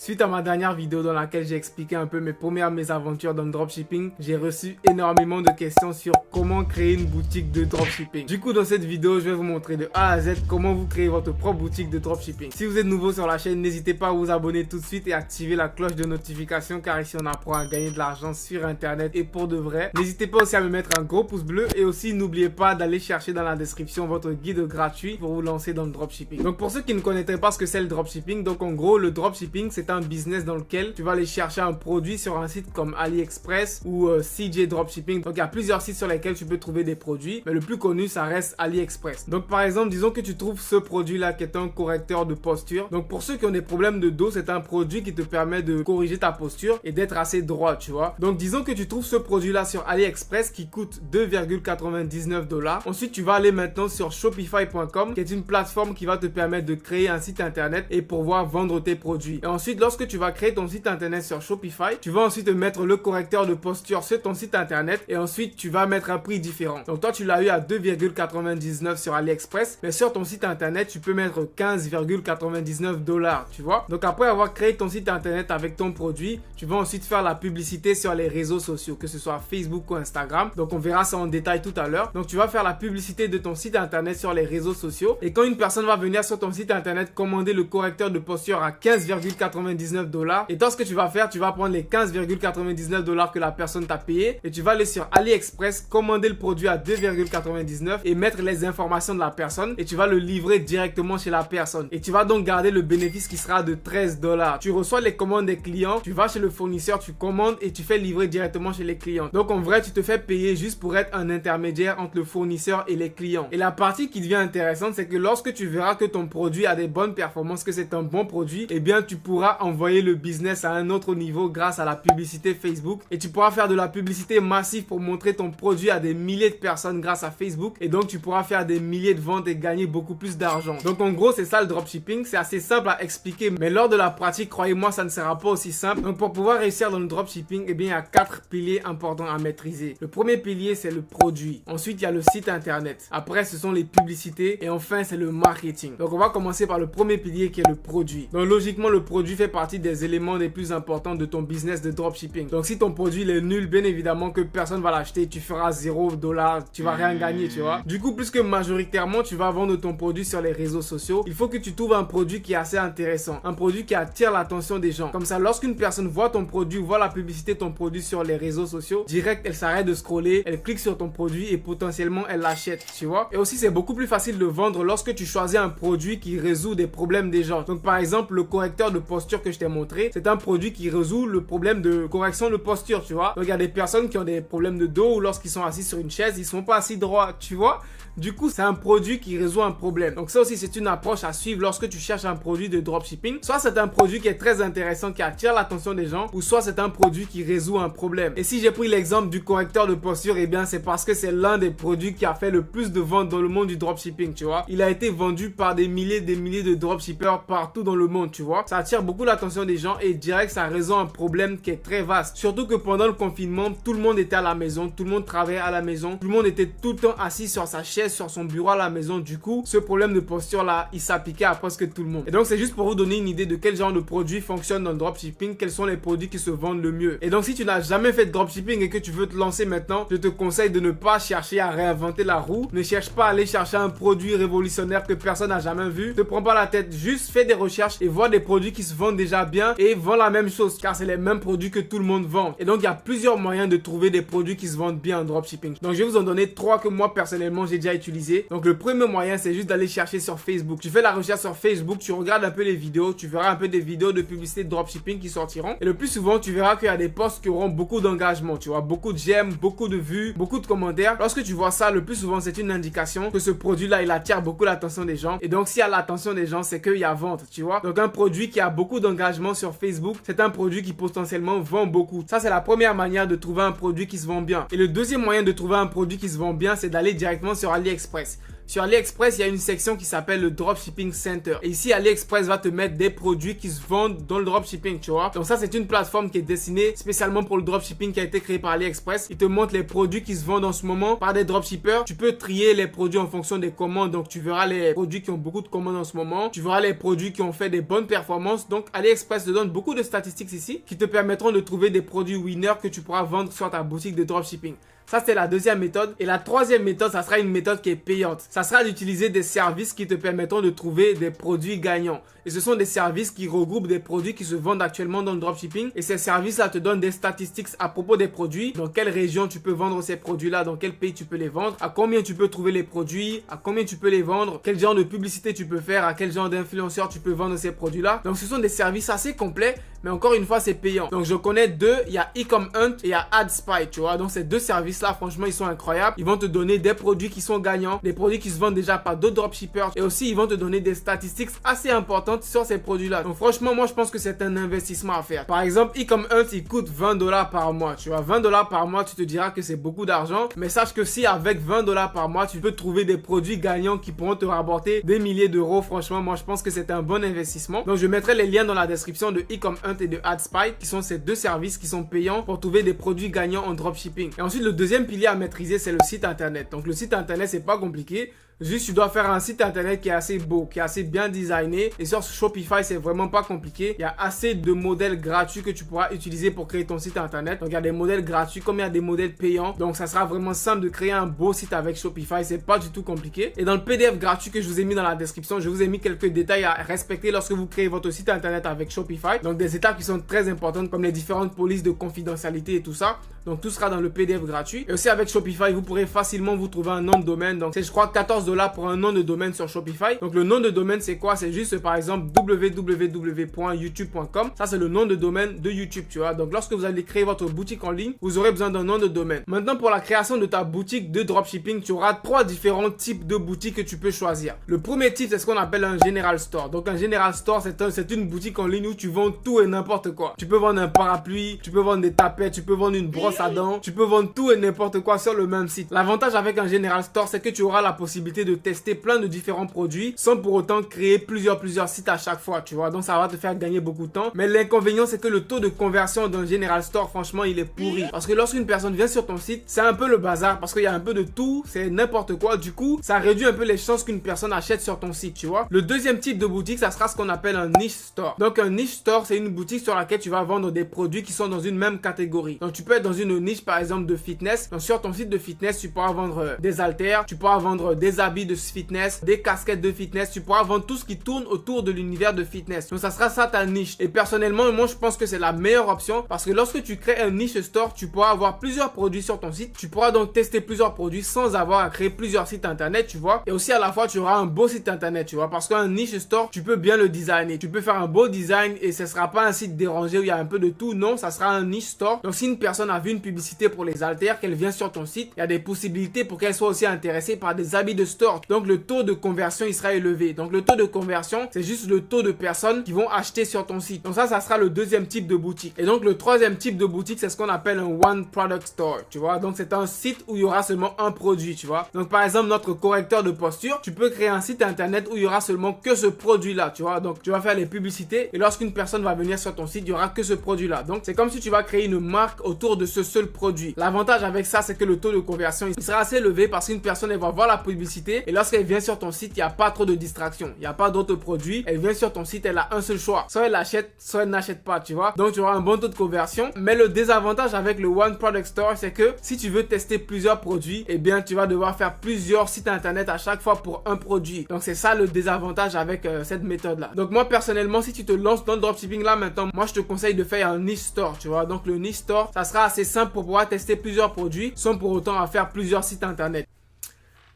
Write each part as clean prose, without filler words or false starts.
Suite à ma dernière vidéo dans laquelle j'ai expliqué un peu mes premières mésaventures dans le dropshipping, j'ai reçu énormément de questions sur comment créer une boutique de dropshipping. Du coup, dans cette vidéo, je vais vous montrer de A à Z comment vous créez votre propre boutique de dropshipping. Si vous êtes nouveau sur la chaîne, n'hésitez pas à vous abonner tout de suite et activer la cloche de notification car ici on apprend à gagner de l'argent sur internet et pour de vrai. N'hésitez pas aussi à me mettre un gros pouce bleu et aussi n'oubliez pas d'aller chercher dans la description votre guide gratuit pour vous lancer dans le dropshipping. Donc pour ceux qui ne connaîtraient pas ce que c'est le dropshipping, donc en gros le dropshipping c'est un business dans lequel tu vas aller chercher un produit sur un site comme AliExpress ou CJ Dropshipping. Donc il y a plusieurs sites sur lesquels tu peux trouver des produits, mais le plus connu ça reste AliExpress. Donc par exemple, disons que tu trouves ce produit là qui est un correcteur de posture. Donc pour ceux qui ont des problèmes de dos, c'est un produit qui te permet de corriger ta posture et d'être assez droit, tu vois. Donc disons que tu trouves ce produit là sur AliExpress qui coûte 2,99 $. Ensuite tu vas aller maintenant sur Shopify.com qui est une plateforme qui va te permettre de créer un site internet et pouvoir vendre tes produits. Et ensuite lorsque tu vas créer ton site internet sur Shopify, tu vas ensuite mettre le correcteur de posture sur ton site internet et ensuite tu vas mettre un prix différent. Donc toi tu l'as eu à 2,99 sur AliExpress, mais sur ton site internet tu peux mettre 15,99 $, tu vois. Donc après avoir créé ton site internet avec ton produit, tu vas ensuite faire la publicité sur les réseaux sociaux, que ce soit Facebook ou Instagram. Donc on verra ça en détail tout à l'heure. Donc tu vas faire la publicité de ton site internet sur les réseaux sociaux et quand une personne va venir sur ton site internet commander le correcteur de posture à 15,99 $, et toi ce que tu vas faire, tu vas prendre les 15,99 $ que la personne t'a payé et tu vas aller sur AliExpress, commander le produit à 2,99 et mettre les informations de la personne et tu vas le livrer directement chez la personne et tu vas donc garder le bénéfice qui sera de 13 $. Tu reçois les commandes des clients, tu vas chez le fournisseur, tu commandes et tu fais livrer directement chez les clients. Donc en vrai tu te fais payer juste pour être un intermédiaire entre le fournisseur et les clients. Et la partie qui devient intéressante, c'est que lorsque tu verras que ton produit a des bonnes performances, que c'est un bon produit, eh bien tu pourras envoyer le business à un autre niveau grâce à la publicité Facebook et tu pourras faire de la publicité massive pour montrer ton produit à des milliers de personnes grâce à Facebook et donc tu pourras faire des milliers de ventes et gagner beaucoup plus d'argent. Donc en gros c'est ça le dropshipping, c'est assez simple à expliquer mais lors de la pratique, croyez-moi, ça ne sera pas aussi simple. Donc pour pouvoir réussir dans le dropshipping, eh bien il y a 4 piliers importants à maîtriser. Le premier pilier c'est le produit, ensuite il y a le site internet, après ce sont les publicités et enfin c'est le marketing. Donc on va commencer par le premier pilier qui est le produit. Donc logiquement le produit fait partie des éléments les plus importants de ton business de dropshipping. Donc si ton produit il est nul, bien évidemment que personne va l'acheter, tu feras 0 $, tu vas rien gagner, tu vois. Du coup, puisque majoritairement tu vas vendre ton produit sur les réseaux sociaux, il faut que tu trouves un produit qui est assez intéressant, un produit qui attire l'attention des gens. Comme ça, lorsqu'une personne voit ton produit, voit la publicité de ton produit sur les réseaux sociaux, direct elle s'arrête de scroller, elle clique sur ton produit et potentiellement elle l'achète, tu vois. Et aussi c'est beaucoup plus facile de vendre lorsque tu choisis un produit qui résout des problèmes des gens. Donc par exemple le correcteur de posture que je t'ai montré, c'est un produit qui résout le problème de correction de posture, tu vois. Donc il y a des personnes qui ont des problèmes de dos ou lorsqu'ils sont assis sur une chaise, ils sont pas assis droit, tu vois. Du coup, c'est un produit qui résout un problème. Donc ça aussi, c'est une approche à suivre lorsque tu cherches un produit de dropshipping. Soit c'est un produit qui est très intéressant, qui attire l'attention des gens, ou soit c'est un produit qui résout un problème. Et si j'ai pris l'exemple du correcteur de posture, eh bien c'est parce que c'est l'un des produits qui a fait le plus de ventes dans le monde du dropshipping, tu vois. Il a été vendu par des milliers de dropshippers partout dans le monde, tu vois. Ça attire beaucoup l'attention des gens et direct ça résout un problème qui est très vaste. Surtout que pendant le confinement, tout le monde était à la maison, tout le monde travaillait à la maison, tout le monde était tout le temps assis sur sa chaise, sur son bureau à la maison. Du coup, ce problème de posture là, il s'appliquait à presque tout le monde. Et donc c'est juste pour vous donner une idée de quel genre de produit fonctionne dans le dropshipping, quels sont les produits qui se vendent le mieux. Et donc si tu n'as jamais fait de dropshipping et que tu veux te lancer maintenant, je te conseille de ne pas chercher à réinventer la roue. Ne cherche pas à aller chercher un produit révolutionnaire que personne n'a jamais vu. Ne prends pas la tête, juste fais des recherches et vois des produits qui se vendent déjà bien et vends la même chose car c'est les mêmes produits que tout le monde vend. Et donc il y a plusieurs moyens de trouver des produits qui se vendent bien en dropshipping. Donc je vais vous en donner 3 que moi personnellement j'ai déjà utilisé. Donc le premier moyen c'est juste d'aller chercher sur Facebook. Tu fais la recherche sur Facebook, tu regardes un peu les vidéos, tu verras un peu des vidéos de publicité de dropshipping qui sortiront. Et le plus souvent tu verras qu'il y a des posts qui auront beaucoup d'engagement, tu vois, beaucoup de j'aime, beaucoup de vues, beaucoup de commentaires. Lorsque tu vois ça, le plus souvent c'est une indication que ce produit là il attire beaucoup l'attention des gens. Et donc s'il y a l'attention des gens, c'est qu'il y a vente, tu vois. Donc un produit qui a beaucoup d'engagement sur Facebook, c'est un produit qui potentiellement vend beaucoup. Ça c'est la première manière de trouver un produit qui se vend bien. Et le deuxième moyen de trouver un produit qui se vend bien, c'est d'aller directement sur AliExpress. Sur AliExpress, il y a une section qui s'appelle le Dropshipping Center. Et ici, AliExpress va te mettre des produits qui se vendent dans le dropshipping, tu vois. Donc ça, c'est une plateforme qui est destinée spécialement pour le dropshipping qui a été créée par AliExpress. Il te montre les produits qui se vendent en ce moment par des dropshippers. Tu peux trier les produits en fonction des commandes. Donc tu verras les produits qui ont beaucoup de commandes en ce moment. Tu verras les produits qui ont fait des bonnes performances. Donc AliExpress te donne beaucoup de statistiques ici qui te permettront de trouver des produits winners que tu pourras vendre sur ta boutique de dropshipping. Ça, c'est la deuxième méthode. Et la troisième méthode, ça sera une méthode qui est payante. Ça sera d'utiliser des services qui te permettront de trouver des produits gagnants. Et ce sont des services qui regroupent des produits qui se vendent actuellement dans le dropshipping. Et ces services-là te donnent des statistiques à propos des produits. Dans quelle région tu peux vendre ces produits-là, dans quel pays tu peux les vendre, à combien tu peux trouver les produits, à combien tu peux les vendre, quel genre de publicité tu peux faire, à quel genre d'influenceur tu peux vendre ces produits-là. Donc, ce sont des services assez complets. Mais encore une fois, c'est payant. Donc, je connais deux. Il y a EcomHunt et il y a AdSpy, tu vois. Donc, ces deux services-là, franchement, ils sont incroyables. Ils vont te donner des produits qui sont gagnants, des produits qui se vendent déjà par d'autres dropshippers. Et aussi, ils vont te donner des statistiques assez importantes sur ces produits-là. Donc, franchement, moi, je pense que c'est un investissement à faire. Par exemple, EcomHunt, il coûte $20 par mois. Tu vois, $20 par mois, tu te diras que c'est beaucoup d'argent. Mais sache que si avec $20 par mois, tu peux trouver des produits gagnants qui pourront te rapporter des milliers d'euros, franchement, moi, je pense que c'est un bon investissement. Donc, je mettrai les liens dans la description de EcomHunt et de AdSpy, qui sont ces deux services qui sont payants pour trouver des produits gagnants en dropshipping. Et ensuite, le deuxième pilier à maîtriser, c'est le site internet. Donc, le site internet, c'est pas compliqué. Juste, tu dois faire un site internet qui est assez beau, qui est assez bien designé. Et sur Shopify, c'est vraiment pas compliqué. Il y a assez de modèles gratuits que tu pourras utiliser pour créer ton site internet. Donc, il y a des modèles gratuits comme il y a des modèles payants. Donc, ça sera vraiment simple de créer un beau site avec Shopify. C'est pas du tout compliqué. Et dans le PDF gratuit que je vous ai mis dans la description, je vous ai mis quelques détails à respecter lorsque vous créez votre site internet avec Shopify. Donc, des étapes qui sont très importantes comme les différentes polices de confidentialité et tout ça. Donc, tout sera dans le PDF gratuit. Et aussi, avec Shopify, vous pourrez facilement vous trouver un nom de domaine. Donc, c'est, je crois, $14 pour un nom de domaine sur Shopify. Donc, le nom de domaine, c'est quoi? C'est juste, par exemple, www.youtube.com. Ça, c'est le nom de domaine de YouTube, tu vois. Donc, lorsque vous allez créer votre boutique en ligne, vous aurez besoin d'un nom de domaine. Maintenant, pour la création de ta boutique de dropshipping, tu auras trois différents types de boutiques que tu peux choisir. Le premier type, c'est ce qu'on appelle un General Store. Donc, un General Store, c'est une boutique en ligne où tu vends tout et n'importe quoi. Tu peux vendre un parapluie, tu peux vendre des tapettes, tu peux vendre une brosse à dents, tu peux vendre tout et n'importe quoi sur le même site. L'avantage avec un General Store, c'est que tu auras la possibilité de tester plein de différents produits sans pour autant créer plusieurs sites à chaque fois, tu vois. Donc, ça va te faire gagner beaucoup de temps. Mais l'inconvénient, c'est que le taux de conversion d'un General Store, franchement, il est pourri. Parce que lorsqu'une personne vient sur ton site, c'est un peu le bazar parce qu'il y a un peu de tout, c'est n'importe quoi. Du coup, ça réduit un peu les chances qu'une personne achète sur ton site, tu vois. Le deuxième type de boutique, ça sera ce qu'on appelle un niche store. Donc, un niche store, c'est une boutique sur laquelle tu vas vendre des produits qui sont dans une même catégorie. Donc, tu peux être dans une niche, par exemple, de fitness. Donc, sur ton site de fitness, tu pourras vendre des haltères, tu pourras vendre des habits de fitness, des casquettes de fitness, tu pourras vendre tout ce qui tourne autour de l'univers de fitness. Donc, ça sera ça ta niche. Et personnellement, moi, je pense que c'est la meilleure option parce que lorsque tu crées un niche store, tu pourras avoir plusieurs produits sur ton site. Tu pourras donc tester plusieurs produits sans avoir à créer plusieurs sites internet, tu vois. Et aussi, à la fois, tu auras un beau site internet, tu vois, parce qu'un niche store, tu peux bien le designer. Tu peux faire un beau design et ce sera pas un site dérangé où il y a un peu de tout. Non, ça sera un niche store. Donc, si une personne a vu une publicité pour les haltères, qu'elle vient sur ton site, il y a des possibilités pour qu'elle soit aussi intéressée par des habits de store. Donc, le taux de conversion, il sera élevé. Donc, le taux de conversion, c'est juste le taux de personnes qui vont acheter sur ton site. Donc, ça sera le deuxième type de boutique. Et donc, le troisième type de boutique, c'est ce qu'on appelle un one product store, tu vois. Donc, c'est un site où il y aura seulement un produit, tu vois. Donc, par exemple, notre correcteur de posture, tu peux créer un site internet où il y aura seulement que ce produit-là, tu vois. Donc, tu vas faire les publicités et lorsqu'une personne va venir sur ton site, il y aura que ce produit-là. Donc, c'est comme si tu vas créer une marque autour de ce seul produit. L'avantage avec ça, c'est que le taux de conversion, il sera assez élevé parce qu'une personne, elle va voir la publicité et lorsqu'elle vient sur ton site, il n'y a pas trop de distractions. Il n'y a pas d'autres produits. Elle vient sur ton site, elle a un seul choix. Soit elle achète, soit elle n'achète pas, tu vois. Donc, tu auras un bon taux de conversion. Mais le désavantage avec le One Product Store, c'est que si tu veux tester plusieurs produits, eh bien, tu vas devoir faire plusieurs sites internet à chaque fois pour un produit. Donc, c'est ça le désavantage avec cette méthode-là. Donc, moi, personnellement, si tu te lances dans le dropshipping là maintenant, moi, je te conseille de faire un niche store, tu vois. Donc, le niche store, ça sera assez simple pour pouvoir tester plusieurs produits sans pour autant à faire plusieurs sites internet.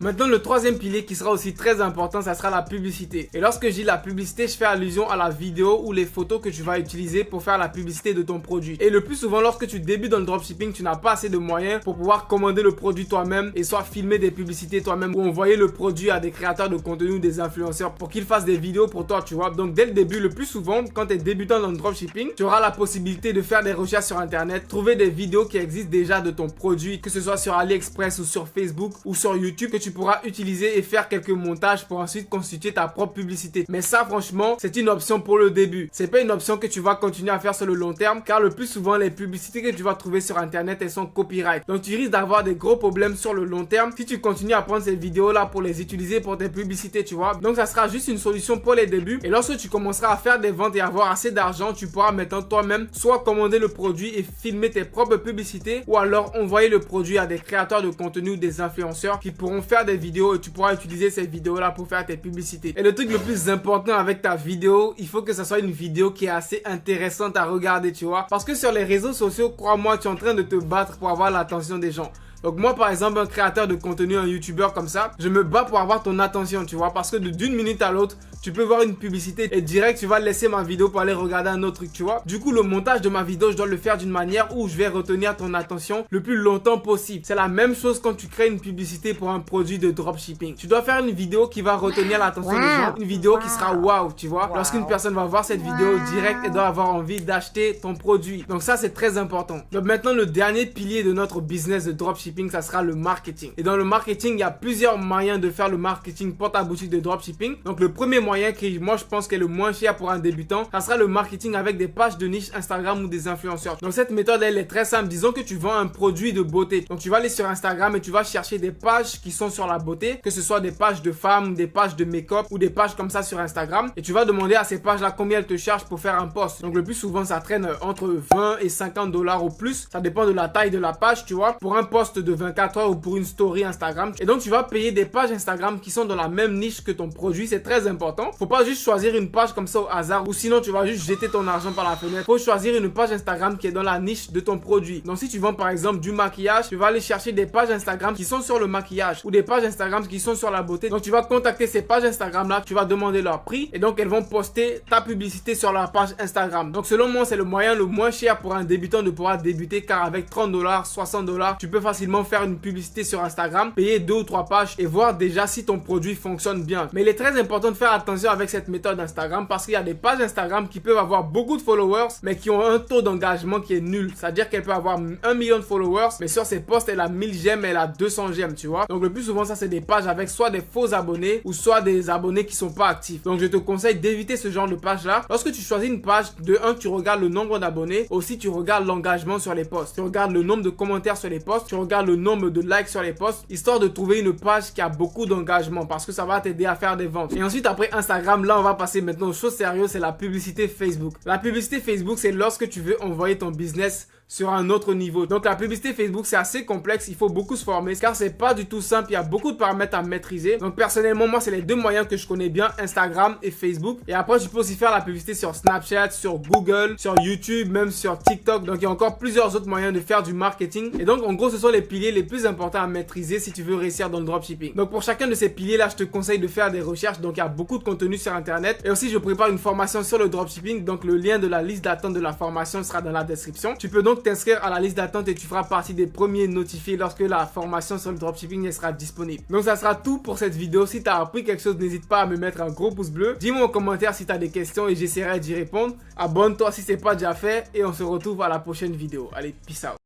Maintenant, le troisième pilier qui sera aussi très important, ça sera la publicité. Et lorsque je dis la publicité, je fais allusion à la vidéo ou les photos que tu vas utiliser pour faire la publicité de ton produit. Et le plus souvent, lorsque tu débutes dans le dropshipping, tu n'as pas assez de moyens pour pouvoir commander le produit toi-même et soit filmer des publicités toi-même ou envoyer le produit à des créateurs de contenu ou des influenceurs pour qu'ils fassent des vidéos pour toi, tu vois. Donc, dès le début, le plus souvent, quand tu es débutant dans le dropshipping, tu auras la possibilité de faire des recherches sur Internet, trouver des vidéos qui existent déjà de ton produit, que ce soit sur AliExpress ou sur Facebook ou sur YouTube, que tu tu pourras utiliser et faire quelques montages pour ensuite constituer ta propre publicité. Mais ça, franchement, c'est une option pour le début. C'est pas une option que tu vas continuer à faire sur le long terme, car le plus souvent, les publicités que tu vas trouver sur internet, elles sont copyright. Donc tu risques d'avoir des gros problèmes sur le long terme si tu continues à prendre ces vidéos là pour les utiliser pour tes publicités, tu vois. Donc ça sera juste une solution pour les débuts, et lorsque tu commenceras à faire des ventes et avoir assez d'argent, tu pourras maintenant toi-même soit commander le produit et filmer tes propres publicités, ou alors envoyer le produit à des créateurs de contenu ou des influenceurs qui pourront faire des vidéos, et tu pourras utiliser ces vidéos là pour faire tes publicités. Et le truc le plus important avec ta vidéo, il faut que ça soit une vidéo qui est assez intéressante à regarder, tu vois, parce que sur les réseaux sociaux, crois-moi, tu es en train de te battre pour avoir l'attention des gens. Donc moi, par exemple, un créateur de contenu, un youtubeur comme ça, je me bats pour avoir ton attention, tu vois, parce que d'une minute à l'autre, tu peux voir une publicité et direct, tu vas laisser ma vidéo pour aller regarder un autre truc, tu vois. Du coup, le montage de ma vidéo, je dois le faire d'une manière où je vais retenir ton attention le plus longtemps possible. C'est la même chose quand tu crées une publicité pour un produit de dropshipping. Tu dois faire une vidéo qui va retenir l'attention des gens, une vidéo qui sera wow, tu vois. Lorsqu'une personne va voir cette vidéo direct, elle doit avoir envie d'acheter ton produit. Donc ça, c'est très important. Donc maintenant, le dernier pilier de notre business de dropshipping, ça sera le marketing. Et dans le marketing, il y a plusieurs moyens de faire le marketing pour ta boutique de dropshipping. Donc le premier moyen qui, moi, je pense qu'est le moins cher pour un débutant, ça sera le marketing avec des pages de niche Instagram ou des influenceurs. Donc cette méthode, elle est très simple. Disons que tu vends un produit de beauté. Donc tu vas aller sur Instagram et tu vas chercher des pages qui sont sur la beauté, que ce soit des pages de femmes, des pages de make-up ou des pages comme ça sur Instagram. Et tu vas demander à ces pages-là combien elles te chargent pour faire un post. Donc le plus souvent, ça traîne entre 20 et 50 $ au plus. Ça dépend de la taille de la page, tu vois. Pour un post de 24 heures ou pour une story Instagram. Et donc tu vas payer des pages Instagram qui sont dans la même niche que ton produit. C'est très important. Faut pas juste choisir une page comme ça au hasard, ou sinon tu vas juste jeter ton argent par la fenêtre. Faut choisir une page Instagram qui est dans la niche de ton produit. Donc si tu vends par exemple du maquillage, tu vas aller chercher des pages Instagram qui sont sur le maquillage ou des pages Instagram qui sont sur la beauté. Donc tu vas contacter ces pages Instagram là, tu vas demander leur prix et donc elles vont poster ta publicité sur leur page Instagram. Donc selon moi, c'est le moyen le moins cher pour un débutant de pouvoir débuter, car avec 30 $, 60 $, tu peux facilement faire une publicité sur Instagram, payer 2 ou 3 pages et voir déjà si ton produit fonctionne bien. Mais il est très important de faire attention avec cette méthode Instagram, parce qu'il y a des pages Instagram qui peuvent avoir beaucoup de followers mais qui ont un taux d'engagement qui est nul. C'est-à-dire qu'elle peut avoir 1 million de followers mais sur ses posts elle a 1000 j'aime, elle a 200 j'aime, tu vois. Donc le plus souvent, ça c'est des pages avec soit des faux abonnés ou soit des abonnés qui sont pas actifs. Donc je te conseille d'éviter ce genre de page là. Lorsque tu choisis une page, de 1, tu regardes le nombre d'abonnés, aussi tu regardes l'engagement sur les posts, tu regardes le nombre de commentaires sur les posts, tu regardes le nombre de likes sur les posts, histoire de trouver une page qui a beaucoup d'engagement, parce que ça va t'aider à faire des ventes. Et ensuite, après Instagram, là on va passer maintenant aux choses sérieuses, c'est la publicité Facebook. La publicité Facebook, c'est lorsque tu veux envoyer ton business sur un autre niveau. Donc la publicité Facebook, c'est assez complexe, il faut beaucoup se former car c'est pas du tout simple, il y a beaucoup de paramètres à maîtriser. Donc personnellement, moi c'est les deux moyens que je connais bien, Instagram et Facebook. Et après tu peux aussi faire la publicité sur Snapchat, sur Google, sur YouTube, même sur TikTok. Donc il y a encore plusieurs autres moyens de faire du marketing. Et donc en gros, ce sont les piliers les plus importants à maîtriser si tu veux réussir dans le dropshipping. Donc pour chacun de ces piliers là, je te conseille de faire des recherches. Donc il y a beaucoup de contenu sur internet. Et aussi je prépare une formation sur le dropshipping. Donc le lien de la liste d'attente de la formation sera dans la description. Tu peux donc t'inscrire à la liste d'attente et tu feras partie des premiers notifiés lorsque la formation sur le dropshipping sera disponible. Donc ça sera tout pour cette vidéo. Si tu as appris quelque chose, n'hésite pas à me mettre un gros pouce bleu. Dis-moi en commentaire si tu as des questions et j'essaierai d'y répondre. Abonne-toi si ce n'est pas déjà fait et on se retrouve à la prochaine vidéo. Allez, peace out.